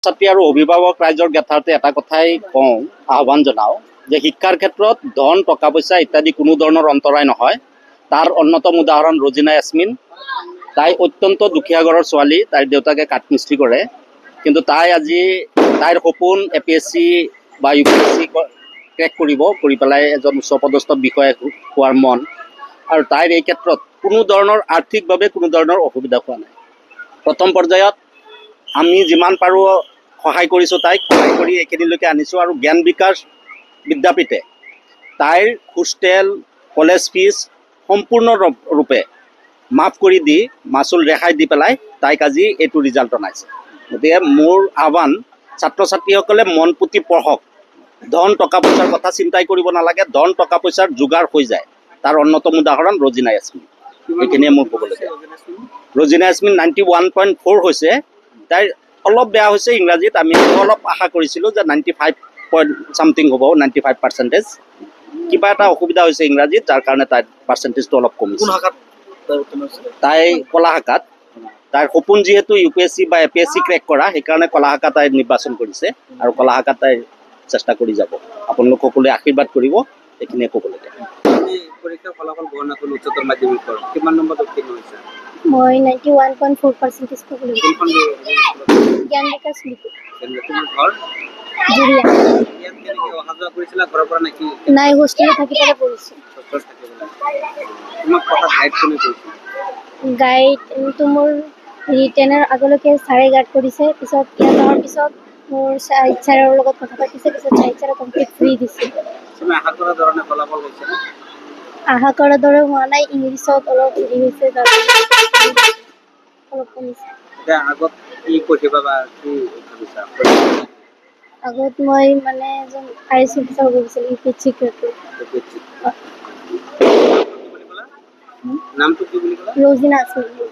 ছাত্ৰী আৰু অভিভাৱক ৰাইজৰ জ্ঞাতাৰ্থে এটা কথাই কওঁ, আহ্বান জনাওঁ যে শিক্ষাৰ ক্ষেত্ৰত ধন টকা পইচা ইত্যাদি কোনো ধৰণৰ অন্তৰায় নহয়। তাৰ অন্যতম উদাহৰণ ৰজিনা ইয়াছমিন। তাই অত্যন্ত দুখীয়া ঘৰৰ ছোৱালী। তাইৰ দেউতাকে কাঠমিস্ত্ৰী কৰে, কিন্তু তাই আজি তাইৰ সপোন APSC বা UPSC ক্ৰেক কৰি পেলাই এজন উচ্চপদস্থ বিষয়া হোৱাৰ মন, আৰু তাইৰ এই ক্ষেত্ৰত কোনো ধৰণৰ আৰ্থিকভাৱে কোনো ধৰণৰ অসুবিধা হোৱা নাই। প্ৰথম পৰ্যায়ত আমি যিমান পাৰোঁ সহায় কৰিছোঁ, তাইক সহায় কৰি এইখিনিলৈকে আনিছোঁ। আৰু জ্ঞান বিকাশ বিদ্যাপীঠে তাইৰ হোষ্টেল কলেজ ফিজ সম্পূৰ্ণৰূপে মাফ কৰি দি মাচুল ৰেহাই দি পেলাই তাইক আজি এইটো ৰিজাল্ট অনাইছে। গতিকে মোৰ আহ্বান, ছাত্ৰ ছাত্ৰীসকলে মন পুতি পঢ়ক। ধন টকা পইচাৰ কথা চিন্তাই কৰিব নালাগে। ধন টকা পইচাৰ যোগাৰ হৈ যায়। তাৰ অন্যতম উদাহৰণ ৰজিনা ইয়াছমিন। এইখিনিয়ে মোৰ ক'বলগীয়া। ৰজিনা ইয়াছমিন 91.4 হৈছে। তাইৰ অলপ বেয়া হৈছে ইংৰাজীত। আমি অলপ আশা কৰিছিলোঁ যে 95 পইণ্ট ছামথিং হ'ব, 95%। কিবা এটা অসুবিধা হৈছে ইংৰাজীত, যাৰ কাৰণে তাইৰ পাৰ্চেণ্টেজটো অলপ কমিছে। তাই কলা শাখাত। তাইৰ সপোন যিহেতু UPSC বা APSC ক্ৰেক কৰা, সেইকাৰণে কলা শাখা তাই নিৰ্বাচন কৰিছে, আৰু কলা শাখাত তাই চেষ্টা কৰি যাব। আপোনালোক সকলোৱে আশীৰ্বাদ কৰিব। এইখিনিয়ে ক'বলগীয়া। পৰীক্ষাৰ ফলাফল ঘোষণা কৰিলে উচ্চতৰ মাধ্যমিকৰ কিমান নম্বৰত উত্তীৰ্ণ হৈছে? মই 91.4% পাবলৈ জ্ঞান বিকাশ তোমাৰ ঘৰ জুৰিয়া ইয়াত কেনেকৈ অহা যোৱা কৰিছিলা ঘৰৰ পৰা নেকি? নাই, হোষ্টেলত থাকি পেলাই পঢ়িছোঁ। তোমাক কথা গাইড কোনে কৰিছে? গাইডটো মোৰ ৰিটেনৰ আগলৈকে ছাৰে গাইড কৰিছে। পিছত ইয়াত অহাৰ পিছত মোৰ ছাহিদ ছাৰৰ লগত কথা পাতিছে। পিছত ছাহিদ ছাৰে কমপ্লিট ফ্ৰী দিছে। তুমি আশা কৰা ধৰণে ফলাফল হৈছে নে? আশা কৰাৰ দৰে হোৱা নাই। ইংলিছত অলপ হেৰি হৈছে, অলপ কমিছে। এতিয়া আগত কি পঢ়িবা বা কি ভাবিছা? আগত মই মানে এজন IAS অফিচাৰ হ'ব বিচাৰিছিলোঁ, UPSC ক্ৰেক কৰি। নামটো কি বুলি ক'লা? ৰজিনা ইয়াছমিন।